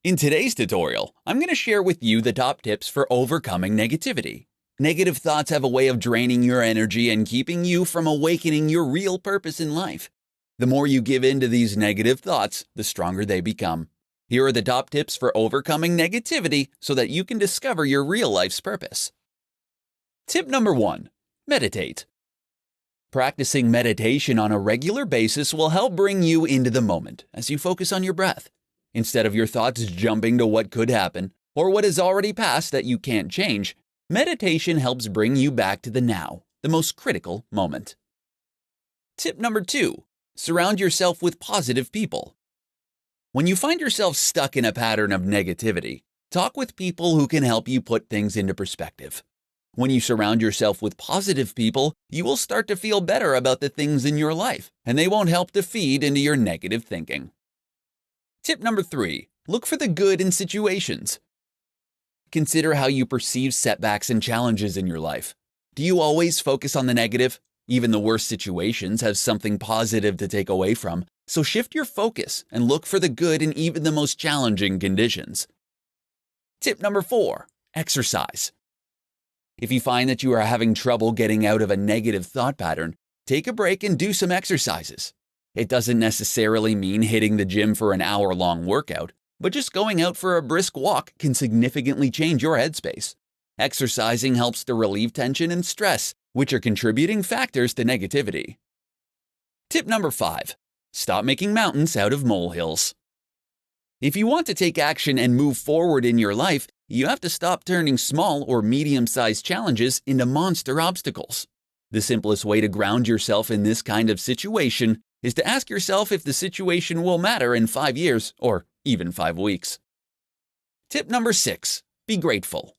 In today's tutorial, I'm going to share with you the top tips for overcoming negativity. Negative thoughts have a way of draining your energy and keeping you from awakening your real purpose in life. The more you give in to these negative thoughts, the stronger they become. Here are the top tips for overcoming negativity so that you can discover your real life's purpose. Tip number 1. Meditate. Practicing meditation on a regular basis will help bring you into the moment as you focus on your breath. Instead of your thoughts jumping to what could happen or what has already passed that you can't change, meditation helps bring you back to the now, the most critical moment. Tip number 2. Surround yourself with positive people. When you find yourself stuck in a pattern of negativity, talk with people who can help you put things into perspective. When you surround yourself with positive people, you will start to feel better about the things in your life, and they won't help to feed into your negative thinking. Tip number 3. Look for the good in situations. Consider how you perceive setbacks and challenges in your life. Do you always focus on the negative? Even the worst situations have something positive to take away from, so shift your focus and look for the good in even the most challenging conditions. Tip number 4. Exercise. If you find that you are having trouble getting out of a negative thought pattern, take a break and do some exercises. It doesn't necessarily mean hitting the gym for an hour-long workout, but just going out for a brisk walk can significantly change your headspace. Exercising helps to relieve tension and stress, which are contributing factors to negativity. Tip number 5. Stop making mountains out of molehills. If you want to take action and move forward in your life, you have to stop turning small or medium-sized challenges into monster obstacles. The simplest way to ground yourself in this kind of situation is to ask yourself if the situation will matter in 5 years or even 5 weeks. Tip number 6. Be grateful.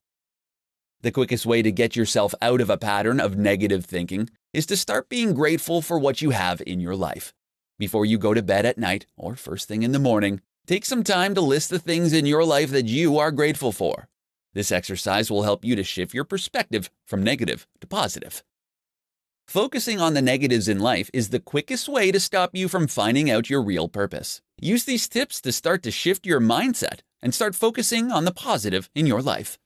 The quickest way to get yourself out of a pattern of negative thinking is to start being grateful for what you have in your life. Before you go to bed at night or first thing in the morning, take some time to list the things in your life that you are grateful for. This exercise will help you to shift your perspective from negative to positive. Focusing on the negatives in life is the quickest way to stop you from finding out your real purpose. Use these tips to start to shift your mindset and start focusing on the positive in your life.